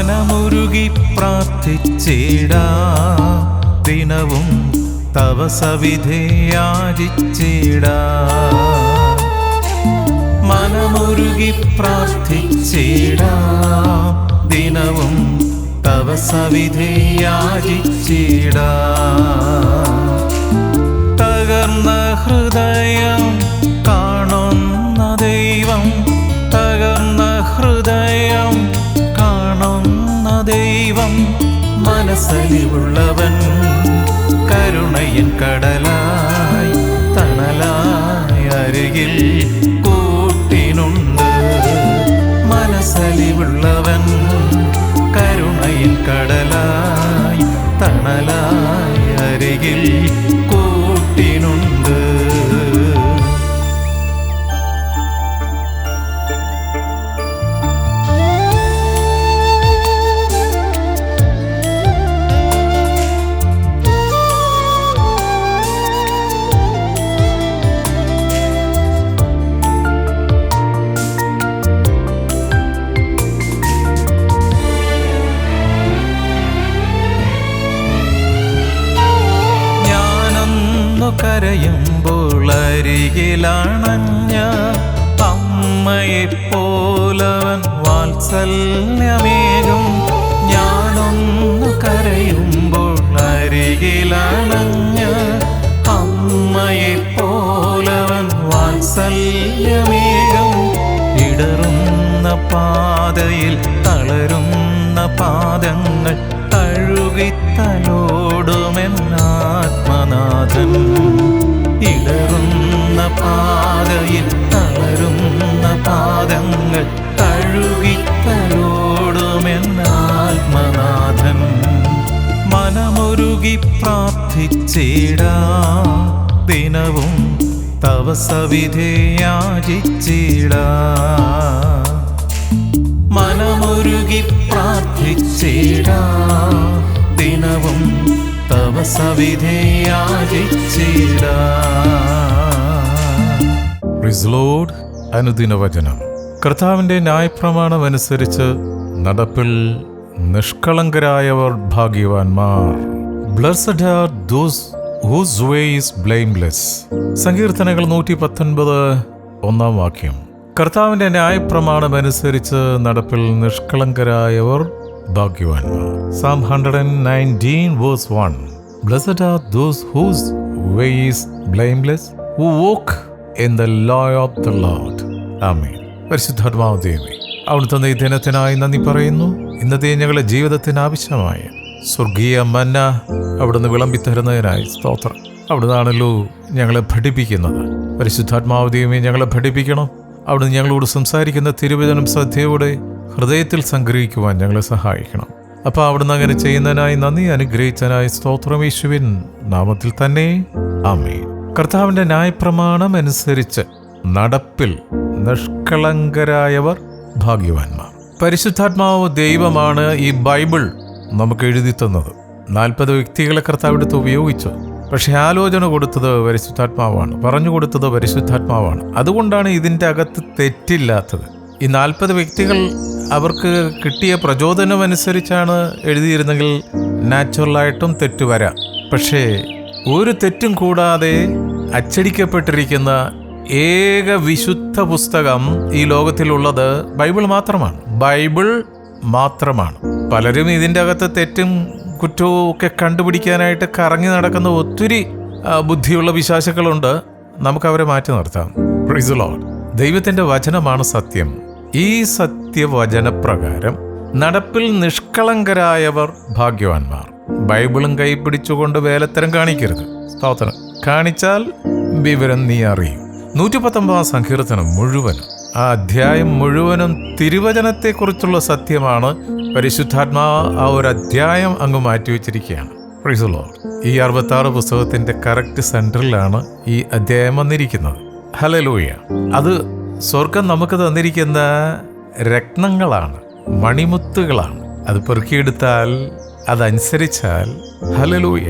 മനമുരുകി പ്രാർത്ഥിച്ചിടാ ദിനവും തവ സവിധേ യാചിച്ചിടാ. മനമുരുകി പ്രാർത്ഥിച്ചിടാ ദിനവും തവ സവിധേ യാചിച്ചിടാ. തകർന്ന ഹൃദയം കാണുന്ന ദൈവം, തകർന്ന ഹൃദയം കാണുന്ന ദൈവം, മനസ്സലിവുള്ളവൻ കരുണയൻ കടലായി തണലായി അരികിൽ കൂട്ടിനുണ്ട്. മനസ്സലിവുള്ളവൻ കരുണയൻ കടലായി തണലായി അരികിൽ കൂട്ടിനുണ്ട്. കരയുമ്പോൾ അരികിലണഞ്ഞ അമ്മയെപ്പോലവൻ വാത്സല്യമേകും. ഞാനൊന്നു കരയുമ്പോൾ അരികിലണഞ്ഞ അമ്മയെപ്പോലവൻ വാത്സല്യമേകും. ഇടറുന്ന പാതയിൽ തളരുന്ന പാദങ്ങൾ തഴുകിത്തലോടുമെന്നാത്മനാഥൻ. ഇടറുന്ന പാതയിൽ തളരുന്ന പാദങ്ങൾ തഴുകിത്തലോടുമെന്നാത്മനാഥൻ. മനമുരുകി പ്രാർത്ഥിച്ചിടാ ദിനവും തവ സവിധേ യാചിച്ചിടാ. മനമുരുകി പ്രാർത്ഥിച്ചിടാ ദിനവും തവ സവിധേ യാചിച്ചിടാ. Praise Lord. അനുദിന വചനം. കർത്താവിന്റെ ന്യായപ്രമാണം അനുസരിച്ച് നടപ്പിൽ നിഷ്കളങ്കരായവർ ഭാഗ്യവാന്മാർ. Blessed are those whose way is blameless. സങ്കീർത്തനങ്ങൾ 119 ഒന്നാം വാക്യം. കർത്താവിന്റെ ന്യായപ്രമാണം അനുസരിച്ച് നടപ്പിൽ നിഷ്കളങ്കരായവർ ഭാഗ്യവാന്മാർ. Psalm 119 verse 1. Blessed are those whose way is blameless, who walk in the law of the Lord. ആമേൻ. പരിശുദ്ധാത്മാവ് ദൈവമേ, അവിടുത്തെ ഈ ദിനത്തിനായി നന്ദി പറയുന്നു. ഇന്നത്തെ ഞങ്ങളുടെ ജീവിതത്തിന് ആവശ്യമായ സ്വർഗീയ മന്ന അവിടുന്ന് വിളമ്പിത്തരുന്നതിനായി സ്തോത്രം. അവിടുന്നാണല്ലോ ഞങ്ങളെ പഠിപ്പിക്കുന്നത്. പരിശുദ്ധാത്മാവ് ദൈവമേ, ഞങ്ങളെ പഠിപ്പിക്കണം. അവിടുന്ന് ഞങ്ങളോട് സംസാരിക്കുന്ന തിരുവചനം ശ്രദ്ധയോടെ ഹൃദയത്തിൽ സംഗ്രഹിക്കുവാൻ ഞങ്ങളെ സഹായിക്കണം. അപ്പോൾ അവിടുന്ന് അങ്ങനെ ചെയ്യുന്നതിനായി നന്ദി. അനുഗ്രഹിച്ചതിനായി സ്തോത്രം. യേശുവിൻ നാമത്തിൽ തന്നെ ആമേൻ. കർത്താവിൻ്റെ ന്യായപ്രമാണം അനുസരിച്ച് നടപ്പിൽ നിഷ്കളങ്കരായവർ ഭാഗ്യവാന്മാർ. പരിശുദ്ധാത്മാവ് ദൈവമാണ് ഈ ബൈബിൾ നമുക്ക് എഴുതി തന്നത്. 40 വ്യക്തികളെ കർത്താവിടുത്ത് ഉപയോഗിച്ചു. പക്ഷെ ആലോചന കൊടുത്തത് പരിശുദ്ധാത്മാവാണ്, പറഞ്ഞു കൊടുത്തത് പരിശുദ്ധാത്മാവാണ്. അതുകൊണ്ടാണ് ഇതിൻ്റെ അകത്ത് തെറ്റില്ലാത്തത്. ഈ 40 വ്യക്തികൾ അവർക്ക് കിട്ടിയ പ്രചോദനം അനുസരിച്ചാണ് എഴുതിയിരുന്നെങ്കിൽ നാച്ചുറലായിട്ടും തെറ്റ് വരാം. പക്ഷേ ഒരു തെറ്റും കൂടാതെ അച്ചടിക്കപ്പെട്ടിരിക്കുന്ന ഏക വിശുദ്ധ പുസ്തകം ഈ ലോകത്തിലുള്ളത് ബൈബിൾ മാത്രമാണ്. ബൈബിൾ മാത്രമാണ്. പലരും ഇതിൻ്റെ അകത്ത് തെറ്റും കുറ്റവും ഒക്കെ കണ്ടുപിടിക്കാനായിട്ട് കറങ്ങി നടക്കുന്ന ഒത്തിരി ബുദ്ധിയുള്ള വിശ്വാസികളുണ്ട്. നമുക്കവരെ മാറ്റി നിർത്താം. Praise the Lord. ദൈവത്തിൻ്റെ വചനമാണ് സത്യം. ഈ സത്യവചനപ്രകാരം നടപ്പിൽ നിഷ്കളങ്കരായവർ ഭാഗ്യവാന്മാർ. ബൈബിളും കൈപിടിച്ചുകൊണ്ട് വേലത്തരം കാണിക്കരുത്. സ്തോത്രം. കാണിച്ചാൽ വിവരം നീ അറിയും. 119 സങ്കീർത്തനം മുഴുവനും, ആ അധ്യായം മുഴുവനും തിരുവചനത്തെക്കുറിച്ചുള്ള സത്യമാണ്. പരിശുദ്ധാത്മാവ് ആ ഒരു അധ്യായം അങ്ങ് മാറ്റിവെച്ചിരിക്കുകയാണ്. Praise the Lord. ഈ 66 പുസ്തകത്തിൻ്റെ കറക്റ്റ് സെൻറ്ററിലാണ് ഈ അധ്യായം വന്നിരിക്കുന്നത്. ഹല്ലേലൂയ. അത് സ്വർഗം നമുക്ക് തന്നിരിക്കുന്ന രത്നങ്ങളാണ്, മണിമുത്തുകളാണ്. അത് പെറുക്കിയെടുത്താൽ, അതനുസരിച്ചാൽ, ഹല്ലേലൂയ,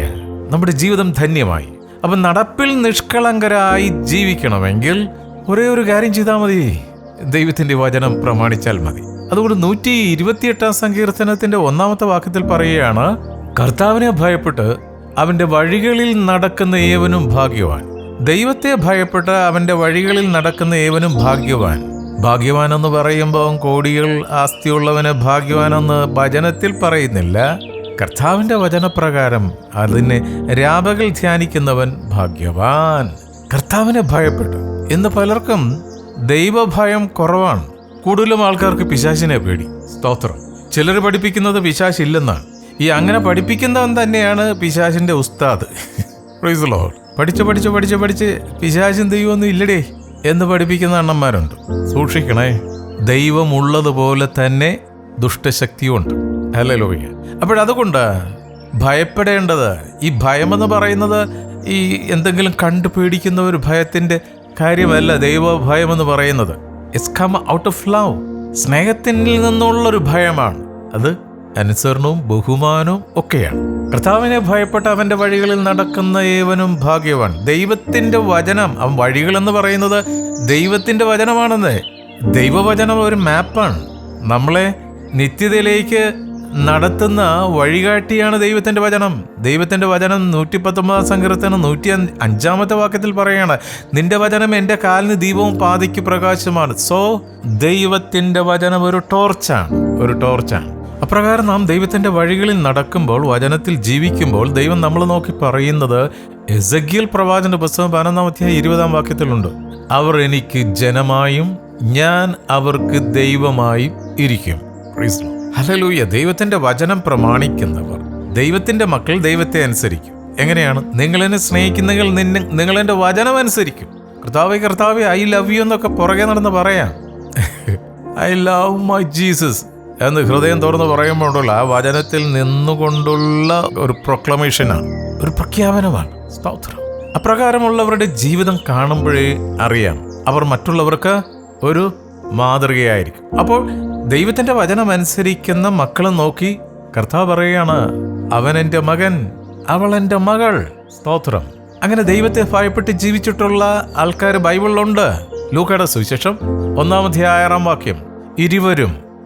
നമ്മുടെ ജീവിതം ധന്യമായി. അപ്പം നടപ്പിൽ നിഷ്കളങ്കരായി ജീവിക്കണമെങ്കിൽ ഒരേ ഒരു കാര്യം ചെയ്താൽ മതി. ദൈവത്തിൻ്റെ വചനം പ്രമാണിച്ചാൽ മതി. അതുകൊണ്ട് 128 സങ്കീർത്തനത്തിന്റെ 1 വാക്യത്തിൽ പറയുകയാണ്, കർത്താവിനെ ഭയപ്പെട്ട് അവന്റെ വഴികളിൽ നടക്കുന്ന ഏവനും ഭാഗ്യവാൻ. ദൈവത്തെ ഭയപ്പെട്ട് അവന്റെ വഴികളിൽ നടക്കുന്ന ഏവനും ഭാഗ്യവാൻ. ഭാഗ്യവാൻ എന്ന് പറയുമ്പോൾ കോടികൾ ആസ്തിയുള്ളവന് ഭാഗ്യവാനെന്ന് വചനത്തിൽ പറയുന്നില്ല. കർത്താവിന്റെ വചനപ്രകാരം അതിനെ രാപകൽ ധ്യാനിക്കുന്നവൻ ഭാഗ്യവാൻ. കർത്താവിനെ ഭയപ്പെട്ടു. ഇന്ന് പലർക്കും ദൈവഭയം കുറവാണ്. കൂടുതലും ആൾക്കാർക്ക് പിശാചിനെ പേടി. സ്തോത്രം. ചിലർ പഠിപ്പിക്കുന്നത് പിശാചില്ലെന്നാണ്. ഈ അങ്ങനെ പഠിപ്പിക്കുന്നവൻ തന്നെയാണ് പിശാചിന്റെ ഉസ്താദ്. Praise the Lord. പഠിച്ച് പിശാചും ദൈവമൊന്നും ഇല്ലടേ എന്ന് പഠിപ്പിക്കുന്ന അണ്ണന്മാരുണ്ട്. സൂക്ഷിക്കണേ. ദൈവമുള്ളതുപോലെ തന്നെ ദുഷ്ടശക്തിയുണ്ട്. ഹല്ലേലൂയ. അപ്പോഴതുകൊണ്ട് ഭയപ്പെടേണ്ടത്, ഈ ഭയമെന്ന് പറയുന്നത് ഈ എന്തെങ്കിലും കണ്ടു പേടിക്കുന്ന ഒരു ഭയത്തിന്റെ കാര്യമല്ല. ദൈവഭയമെന്ന് പറയുന്നത് it's come out of love. സ്നേഹത്തിൽ നിന്നുള്ളൊരു ഭയമാണ്. അത് അനുസരണവും ബഹുമാനവും ഒക്കെയാണ്. കർത്താവിനെ ഭയപ്പെട്ട അവന്റെ വഴികളിൽ നടക്കുന്ന ഏവനും ഭാഗ്യവാൻ. ദൈവത്തിന്റെ വചനം, അവൻ വഴികളെന്ന് പറയുന്നത് ദൈവത്തിന്റെ വചനമാണെന്ന്. ദൈവവചനം ഒരു മാപ്പാണ്. നമ്മളെ നിത്യതയിലേക്ക് നടത്തുന്ന വഴികാട്ടിയാണ് ദൈവത്തിന്റെ വചനം. ദൈവത്തിന്റെ വചനം 119 സങ്കീർത്തനം 105 വാക്യത്തിൽ പറയാണ്, നിന്റെ വചനം എൻ്റെ കാലിന് ദീപവും പാതയ്ക്ക് പ്രകാശമാണ്. സോ ദൈവത്തിന്റെ വചനം ഒരു ടോർച്ചാണ്. അപ്രകാരം നാം ദൈവത്തിന്റെ വഴികളിൽ നടക്കുമ്പോൾ, വചനത്തിൽ ജീവിക്കുമ്പോൾ, ദൈവം നമ്മൾ നോക്കി പറയുന്നത് എസെക്കിയേൽ പ്രവാചകന്റെ പുസ്തകം 11 വാക്യത്തിലുണ്ട്, അവർ എനിക്ക് ജനമായും ഞാൻ അവർക്ക് ദൈവമായും ഇരിക്കും. ഹല്ലേലൂയ. ദൈവത്തിന്റെ വചനം പ്രമാണിക്കുന്നവർ, ദൈവത്തിന്റെ മക്കൾ ദൈവത്തെ അനുസരിക്കും. എങ്ങനെയാണ്? നിങ്ങളെന്നെ സ്നേഹിക്കുന്നെങ്കിൽ നിങ്ങൾ എൻ്റെ വചനം അനുസരിക്കും. കർത്താവേ ഐ ലവ് യു എന്നൊക്കെ പുറകെ നടന്ന് പറയാം. ഐ ലവ് മൈ ജീസസ് എന്ന് ഹൃദയം തുറന്ന് പറയുമ്പോഴുള്ള ആ വചനത്തിൽ നിന്നുകൊണ്ടുള്ള ഒരു പ്രൊക്ലമേഷനാണ്, ഒരു പ്രഖ്യാപനമാണ്. സ്തോത്രം. അപ്രകാരമുള്ളവരുടെ ജീവിതം കാണുമ്പോഴേ അറിയാം അവർ മറ്റുള്ളവർക്ക് ഒരു മാതൃകയായിരിക്കും. അപ്പോൾ ദൈവത്തിന്റെ വചനം അനുസരിക്കുന്ന മക്കളെ നോക്കി കർത്താവ് പറയുകയാണ്, അവൻ എൻ്റെ മകൻ, അവൾ എൻ്റെ മകൾ. സ്തോത്രം. അങ്ങനെ ദൈവത്തെ ഭയപ്പെട്ട് ജീവിച്ചിട്ടുള്ള ആൾക്കാർ ബൈബിളിലുണ്ട്. ലൂക്കയുടെ സുവിശേഷം 1 വാക്യം,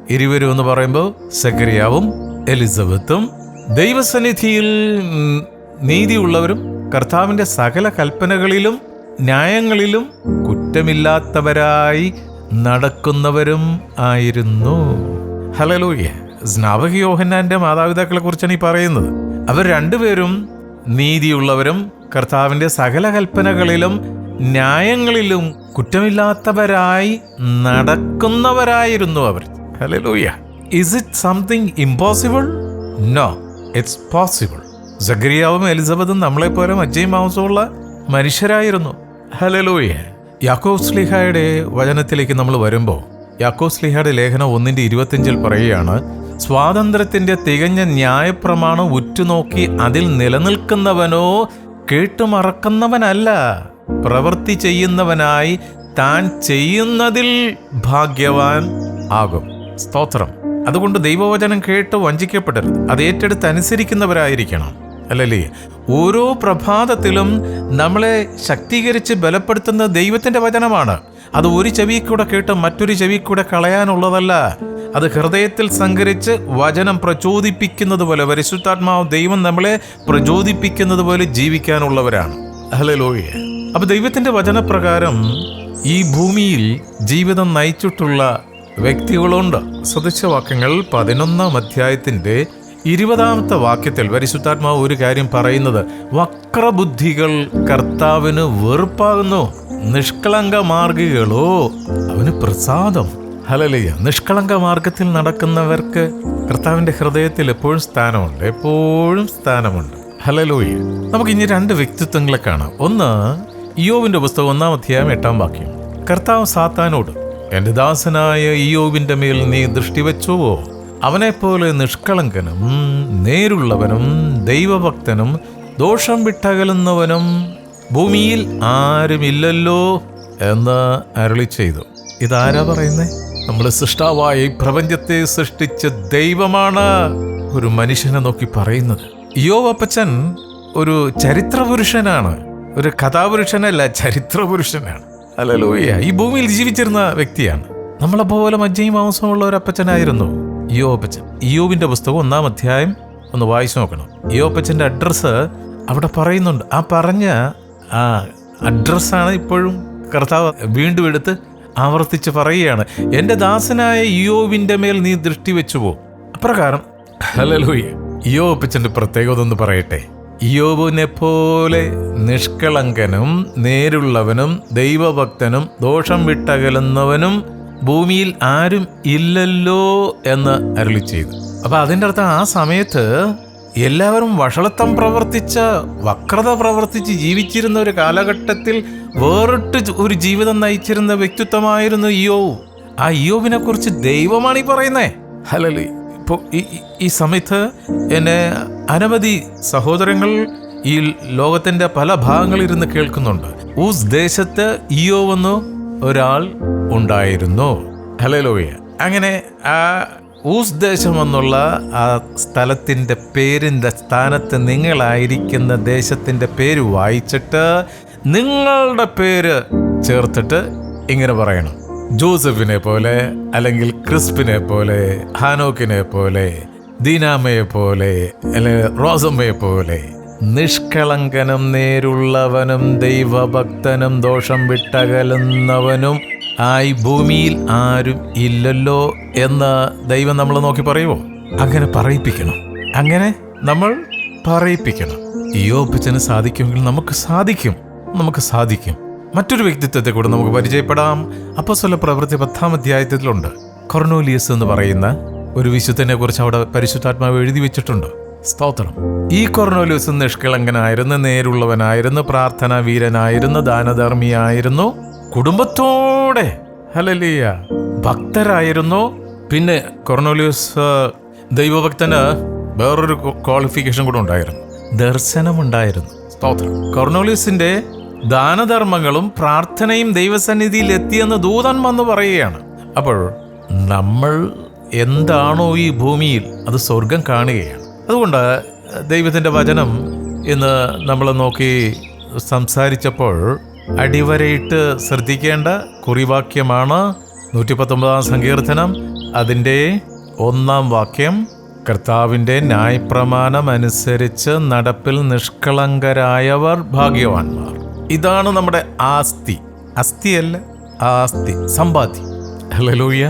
ഇരുവരും എന്ന് പറയുമ്പോൾ സക്കറിയാവും എലിസബത്തും ദൈവസന്നിധിയിൽ നീതിയുള്ളവരും കർത്താവിന്റെ സകല കൽപ്പനകളിലും ന്യായങ്ങളിലും കുറ്റമില്ലാത്തവരായി നടക്കുന്നവരും ആയിരുന്നു. ഹല്ലേലൂയ. സ്നാപക യോഹന്നാന്റെ മാതാപിതാക്കളെ കുറിച്ചാണ് ഈ പറയുന്നത്. അവർ രണ്ടുപേരും നീതിയുള്ളവരും കർത്താവിന്റെ സകല കൽപ്പനകളിലും ന്യായങ്ങളിലും കുറ്റമില്ലാത്തവരായി നടക്കുന്നവരായിരുന്നു അവർ. Hallelujah. Is it something impossible? No, it's possible. സക്കറിയാവും എലിസബത്തും നമ്മളെപ്പോലെ മജ്ജയും മാംസമുള്ള മനുഷ്യരായിരുന്നു. ഹല്ലേലൂയ. യാക്കോബ് ശ്ലീഹായുടെ വചനത്തിലേക്ക് നമ്മൾ വരുമ്പോൾ, യാക്കോബ് ശ്ലീഹയുടെ ലേഖനം 1:25 പറയുകയാണ്, സ്വാതന്ത്ര്യത്തിന്റെ തികഞ്ഞ ന്യായപ്രമാണം ഉറ്റുനോക്കി അതിൽ നിലനിൽക്കുന്നവനോ കേട്ടുമറക്കുന്നവനല്ല, പ്രവൃത്തി ചെയ്യുന്നവനായി താൻ ചെയ്യുന്നതിൽ ഭാഗ്യവാൻ ആകും. സ്തോത്രം. അതുകൊണ്ട് ദൈവവചനം കേട്ട് വഞ്ചിക്കപ്പെടരുത്. അത് ഏറ്റെടുത്ത് അനുസരിക്കുന്നവരായിരിക്കണം. അല്ലല്ലേ? ഓരോ പ്രഭാതത്തിലും നമ്മളെ ശക്തീകരിച്ച് ബലപ്പെടുത്തുന്ന ദൈവത്തിന്റെ വചനമാണ്. അത് ഒരു ചെവി കൂടെ കേട്ട് മറ്റൊരു ചെവി കൂടെ കളയാനുള്ളതല്ല. അത് ഹൃദയത്തിൽ സംഗ്രഹിച്ച് വചനം പ്രചോദിപ്പിക്കുന്നത് പോലെ, പരിശുദ്ധാത്മാവ് ദൈവം നമ്മളെ പ്രചോദിപ്പിക്കുന്നത് പോലെ ജീവിക്കാനുള്ളവരാണ്. ഹല്ലേലൂയ. അപ്പൊ ദൈവത്തിന്റെ വചനപ്രകാരം ഈ ഭൂമിയിൽ ജീവിതം നയിച്ചിട്ടുള്ള വ്യക്തികളുണ്ട്. സദൃശവാക്യങ്ങൾ 11 20 വാക്യത്തിൽ പരിശുദ്ധാത്മാവ് ഒരു കാര്യം പറയുന്നത്, വക്രബുദ്ധികൾ കർത്താവിന് വെറുപ്പാകുന്നു, നിഷ്കളങ്ക മാർഗികളോ അവന് പ്രസാദം. ഹല്ലേലൂയ. നിഷ്കളങ്ക മാർഗത്തിൽ നടക്കുന്നവർക്ക് കർത്താവിന്റെ ഹൃദയത്തിൽ എപ്പോഴും സ്ഥാനമുണ്ട്. ഹല്ലേലൂയ. നമുക്ക് ഇനി 2 വ്യക്തിത്വങ്ങളെ കാണാം. ഒന്ന്, ഇയ്യോബിന്റെ പുസ്തകം 1 വാക്യം. കർത്താവ് സാത്താനോട്, എന്റെ ദാസനായ ഇയ്യോബിന്റെ മേൽ നീ ദൃഷ്ടി വെച്ചുവോ? അവനെപ്പോലെ നിഷ്കളങ്കനും നേരുള്ളവനും ദൈവഭക്തനും ദോഷം വിട്ടകലുന്നവനും ഭൂമിയിൽ ആരുമില്ലല്ലോ എന്ന് അരുളി ചെയ്തു. ഇതാരാ പറയുന്നേ? നമ്മുടെ സൃഷ്ടാവായ ഈ പ്രപഞ്ചത്തെ സൃഷ്ടിച്ച ദൈവമാണ് ഒരു മനുഷ്യനെ നോക്കി പറയുന്നത്. ഇയ്യോബ് അപ്പച്ചൻ ഒരു ചരിത്രപുരുഷനാണ്, ഒരു കഥാപുരുഷനല്ല, ചരിത്രപുരുഷനാണ്. ഹല്ലേലൂയ. ഈ ഭൂമിയിൽ ജീവിച്ചിരുന്ന വ്യക്തിയാണ്. നമ്മളെപ്പോലെ മജ്ജയും മാംസമുള്ള ഒരു അപ്പച്ചനായിരുന്നു ഇയ്യോബപ്പച്ചൻ. ഇയ്യോബിന്റെ പുസ്തകം 1-ാം അധ്യായം ഒന്ന് വായിച്ചു നോക്കണം. ഇയ്യോബപ്പച്ചന്റെ അഡ്രസ്സ് അവിടെ പറയുന്നുണ്ട്. ആ പറഞ്ഞ ആ അഡ്രസ്സാണ് ഇപ്പോഴും കർത്താവ് വീണ്ടും എടുത്ത് ആവർത്തിച്ച് പറയുകയാണ്. എൻ്റെ ദാസനായ ഇയ്യോബിന്റെ മേൽ നീ ദൃഷ്ടി വെച്ചുപോ. അപ്രകാരം ഹല്ലേലൂയ. ഇയ്യോബപ്പച്ചന്റെ പ്രത്യേകത ഒന്ന് പറയട്ടെ. ഇയ്യോബിനെ പോലെ നിഷ്കളങ്കനും നേരുള്ളവനും ദൈവഭക്തനും ദോഷം വിട്ടകലുന്നവനും ഭൂമിയിൽ ആരും ഇല്ലല്ലോ എന്ന് അരുളി ചെയ്തു. അപ്പൊ അതിൻ്റെ അർത്ഥം ആ സമയത്ത് എല്ലാവരും വഷളത്വം പ്രവർത്തിച്ച് വക്രത പ്രവർത്തിച്ച് ജീവിച്ചിരുന്ന ഒരു കാലഘട്ടത്തിൽ വേറിട്ട് ഒരു ജീവിതം നയിച്ചിരുന്ന വ്യക്തിത്വമായിരുന്നു ഇയ്യോബ്. ആ ഇയ്യോബിനെ കുറിച്ച് ദൈവമാണ് ഈ പറയുന്നേ. ഹല്ലേലൂയ. ഇപ്പോൾ ഈ സമയത്ത് എന്നെ അനവധി സഹോദരങ്ങൾ ഈ ലോകത്തിന്റെ പല ഭാഗങ്ങളിൽ ഇരുന്ന് കേൾക്കുന്നുണ്ട്. ഊസ് ദേശത്ത് ഇയ്യോബ് എന്ന് ഒരാൾ ഉണ്ടായിരുന്നു. ഹല്ലേലൂയ. അങ്ങനെ ആ ഊസ് ദേശം എന്നുള്ള ആ സ്ഥലത്തിൻ്റെ പേരിൻ്റെ സ്ഥാനത്ത് നിങ്ങളായിരിക്കുന്ന ദേശത്തിൻ്റെ പേര് വായിച്ചിട്ട് നിങ്ങളുടെ പേര് ചേർത്തിട്ട് ഇങ്ങനെ പറയണം. ജോസഫിനെ പോലെ, അല്ലെങ്കിൽ ക്രിസ്പിനെ പോലെ, ഹാനോക്കിനെ പോലെ, ദീനാമയെ പോലെ, അല്ലെങ്കിൽ റോസമ്മയെ പോലെ നിഷ്കളങ്കനും നേരുള്ളവനും ദൈവഭക്തനും ദോഷം വിട്ടകലുന്നവനും ആയി ഭൂമിയിൽ ആരും ഇല്ലല്ലോ എന്ന് ദൈവം നമ്മൾ നോക്കി പറയുമോ? അങ്ങനെ പറയിപ്പിക്കണം. അങ്ങനെ നമ്മൾ പറയിപ്പിക്കണം. ഇയ്യോബപ്പച്ചന് സാധിക്കുമെങ്കിൽ നമുക്ക് സാധിക്കും. മറ്റൊരു വ്യക്തിത്വത്തെ കൂടെ നമുക്ക് പരിചയപ്പെടാം. അപ്പോസ്തല പ്രവൃത്തി 10-ാം അധ്യായത്തിലുണ്ട്. കൊർണേലിയസ് എന്ന് പറയുന്ന ഒരു വിശുദ്ധനെ കുറിച്ച് അവിടെ പരിശുദ്ധാത്മാവ് എഴുതി വെച്ചിട്ടുണ്ട്. സ്തോത്രം. ഈ കൊർണേലിയസ് നിഷ്കളങ്കനായിരുന്നു, നേരുള്ളവനായിരുന്നു, പ്രാർത്ഥനാ വീരനായിരുന്നു, ദാനധർമ്മിയായിരുന്നു, കുടുംബത്തോടെ ഹല്ലേലൂയ ഭക്തരായിരുന്നു. പിന്നെ കൊർണേലിയസ് ദൈവഭക്തന് വേറൊരു ക്വാളിഫിക്കേഷൻ കൂടെ ഉണ്ടായിരുന്നു, ദർശനമുണ്ടായിരുന്നു. സ്തോത്രം. കൊർണേലിയസിന്റെ ദാനധർമ്മങ്ങളും പ്രാർത്ഥനയും ദൈവസന്നിധിയിൽ എത്തിയെന്ന് ദൂതൻ വന്ന് പറയുകയാണ്. അപ്പോൾ നമ്മൾ എന്താണോ ഈ ഭൂമിയിൽ അത് സ്വർഗം കാണുകയാണ്. അതുകൊണ്ട് ദൈവത്തിൻ്റെ വചനം ഇന്ന് നമ്മൾ നോക്കി സംസാരിച്ചപ്പോൾ അടിവരയിട്ട് ശ്രദ്ധിക്കേണ്ട കുറിവാക്യമാണ് 119-ാം സങ്കീർത്തനം അതിൻ്റെ 1-ാം വാക്യം. കർത്താവിൻ്റെ ന്യായപ്രമാണം അനുസരിച്ച് നടപ്പിൽ നിഷ്കളങ്കരായവർ ഭാഗ്യവാന്മാർ. ഇതാണ് നമ്മുടെ ആസ്തി. അസ്ഥിയല്ല, ആസ്തി, സമ്പാദ്യം. ഹല്ലേലൂയ.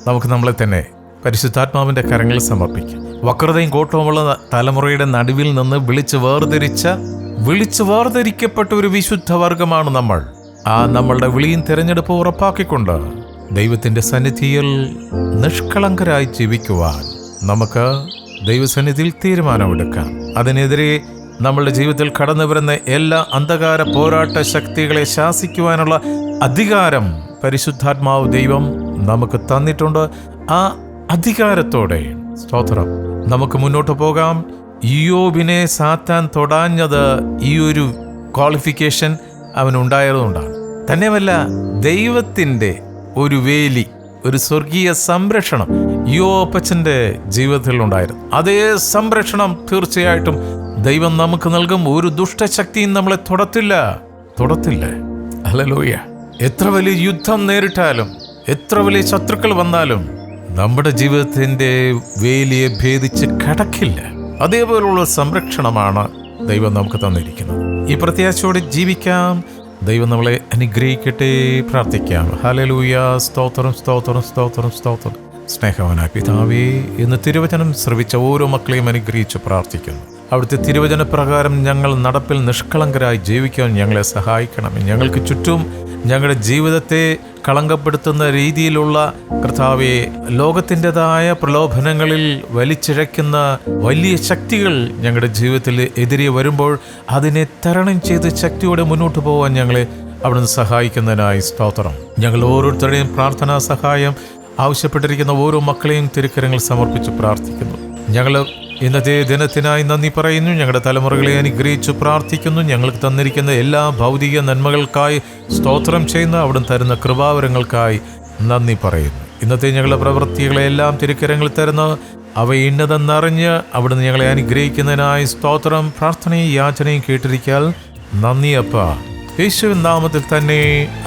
നമുക്ക് നമ്മളെ തന്നെ പരിശുദ്ധാത്മാവിൻ്റെ കരങ്ങളിൽ സമർപ്പിക്കാം. വക്രതയും കോട്ടവുമുള്ള തലമുറയുടെ നടുവിൽ നിന്ന് വിളിച്ചു വേർതിരിക്കപ്പെട്ട ഒരു വിശുദ്ധ വർഗമാണ് നമ്മൾ. ആ നമ്മളുടെ വിളിയും തിരഞ്ഞെടുപ്പ് ഉറപ്പാക്കിക്കൊണ്ട് ദൈവത്തിൻ്റെ സന്നിധിയിൽ നിഷ്കളങ്കരായി ജീവിക്കുവാൻ നമുക്ക് ദൈവസന്നിധിയിൽ തീരുമാനമെടുക്കാം. അതിനെതിരെ നമ്മളുടെ ജീവിതത്തിൽ കടന്നു വരുന്ന എല്ലാ അന്ധകാര പോരാട്ട ശക്തികളെ ശാസിക്കുവാനുള്ള അധികാരം പരിശുദ്ധാത്മാവ് ദൈവം നമുക്ക് തന്നിട്ടുണ്ട്. ആ അധികാരത്തോടെ സ്തോത്രം നമുക്ക് മുന്നോട്ട് പോകാം. ഇയ്യോബിനെ സാത്താൻ തൊടാഞ്ഞത് ഈ ഒരു ക്വാളിഫിക്കേഷൻ അവനുണ്ടായതുകൊണ്ടാണ്. തന്നെയുമല്ല, ദൈവത്തിൻ്റെ ഒരു വേലി, ഒരു സ്വർഗീയ സംരക്ഷണം ഇയ്യോബപ്പച്ചൻ്റെ ജീവിതത്തിൽ ഉണ്ടായിരുന്നു. അതേ സംരക്ഷണം തീർച്ചയായിട്ടും ദൈവം നമുക്ക് നൽകും. ഒരു ദുഷ്ടശക്തിയും നമ്മളെ തൊടത്തില്ല. ഹല്ലേലൂയ. എത്ര വലിയ യുദ്ധം നേരിട്ടാലും, എത്ര വലിയ ശത്രുക്കൾ വന്നാലും നമ്മുടെ ജീവിതത്തിൻ്റെ വേലിയെ ഭേദിച്ച് കടക്കില്ല. അതേപോലുള്ള സംരക്ഷണമാണ് ദൈവം നമുക്ക് തന്നിരിക്കുന്നത്. ഈ പ്രത്യാശയോടെ ജീവിക്കാം. ദൈവം നമ്മളെ അനുഗ്രഹിക്കട്ടെ. പ്രാർത്ഥിക്കാം. ഹല്ലേലൂയ. സ്തോത്രം, സ്തോത്രം, സ്തോത്രം, സ്തോത്രം. സ്നേഹവാനായ പിതാവേ, ഇന്ന് തിരുവചനം ശ്രവിച്ച ഓരോ മക്കളെയും അനുഗ്രഹിച്ച് പ്രാർത്ഥിക്കുന്നു. അവിടുത്തെ തിരുവചന പ്രകാരം ഞങ്ങൾ നടപ്പിൽ നിഷ്കളങ്കരായി ജീവിക്കാൻ ഞങ്ങളെ സഹായിക്കണമേ. ഞങ്ങൾക്ക് ചുറ്റും ഞങ്ങളുടെ ജീവിതത്തെ കളങ്കപ്പെടുത്തുന്ന രീതിയിലുള്ള കർത്താവെ, ലോകത്തിൻ്റെതായ പ്രലോഭനങ്ങളിൽ വലിച്ചിഴയ്ക്കുന്ന വലിയ ശക്തികൾ ഞങ്ങളുടെ ജീവിതത്തിൽ എതിരെ വരുമ്പോൾ അതിനെ തരണം ചെയ്ത് ശക്തിയോടെ മുന്നോട്ട് പോകാൻ ഞങ്ങളെ അവിടുന്ന് സഹായിക്കുന്നതിനായി സ്തോത്രം. ഞങ്ങൾ ഓരോരുത്തരുടെയും പ്രാർത്ഥനാ സഹായം ആവശ്യപ്പെട്ടിരിക്കുന്ന ഓരോ മക്കളെയും തിരുക്കരങ്ങൾ സമർപ്പിച്ച് പ്രാർത്ഥിക്കുന്നു. ഞങ്ങൾ ഇന്നത്തെ ദിനത്തിനായി നന്ദി പറയുന്നു. ഞങ്ങളുടെ തലമുറകളെ അനുഗ്രഹിച്ചു പ്രാർത്ഥിക്കുന്നു. ഞങ്ങൾക്ക് തന്നിരിക്കുന്ന എല്ലാ ഭൗതിക നന്മകൾക്കായി സ്തോത്രം ചെയ്യുന്നു. അവിടുന്ന് തരുന്ന കൃപാവരങ്ങൾക്കായി നന്ദി പറയുന്നു. ഇന്നത്തെ ഞങ്ങളുടെ പ്രവൃത്തികളെല്ലാം തിരുക്കരങ്ങളിൽ തരുന്നു. അവ ഇന്നതെന്നറിഞ്ഞ് അവിടുന്ന് ഞങ്ങളെ അനുഗ്രഹിക്കുന്നതിനായി സ്തോത്രം. പ്രാർത്ഥനയും യാചനയും കേട്ടിരിക്കാൻ നന്ദി അപ്പ. യേശുവിൻ നാമത്തിൽ തന്നെ.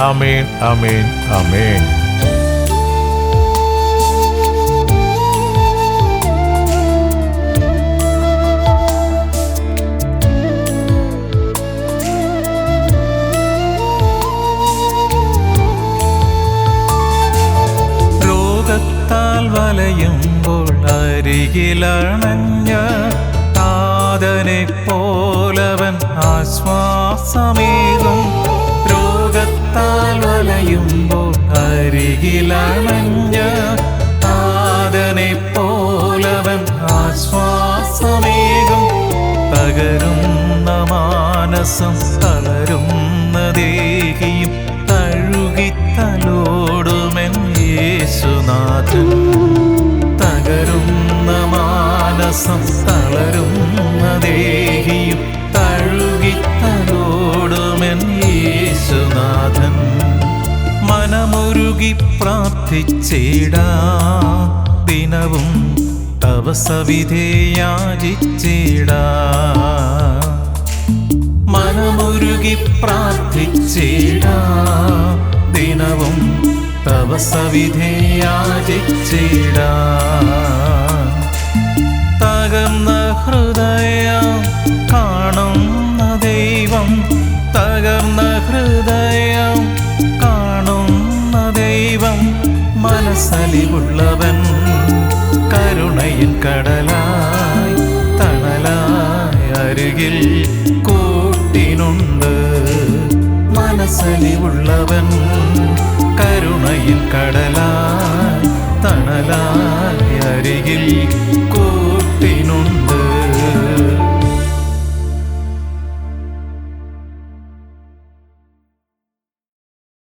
ആമേൻ, ആമേൻ, ആമേൻ. വലയുമ്പോൾ അരികിലണഞ്ഞ താതനെ പോലവൻ ആശ്വാസമേകും. രോഗത്താൽ വലയുമ്പോൾ അരികിലണഞ്ഞ താതനെ പോലവൻ ആശ്വാസമേകും. തകരുന്ന മാനസം തളരുന്ന ദേഹിയും തഴുകിത്തലോടുമെൻ യേശുനാഥൻ. തകരുന്ന മാനസം തളരുന്ന ദേഹിയും തഴുകിത്തലോടുമെൻ യേശുനാഥൻ. മനമുരുകി പ്രാർത്ഥിച്ചിടാ ദിനവും തവ സവിധേ യാചിച്ചിടാ. മനമുരുകി പ്രാർത്ഥിച്ചിടാ ദിനവും തവ സവിധേ യാചിച്ചിടാ. തകർന്ന ഹൃദയം കാണുന്ന ദൈവം, തകർന്ന ഹൃദയം കാണുന്ന ദൈവം. മനസ്സലിവുള്ളവൻ കരുണയിൻ കടലായി തണലായി അരികിൽ കൂട്ടിനുണ്ട്. മനസ്സലിവുള്ളവൻ കരുണയിൻ കടലായി തണലായി അരികിൽ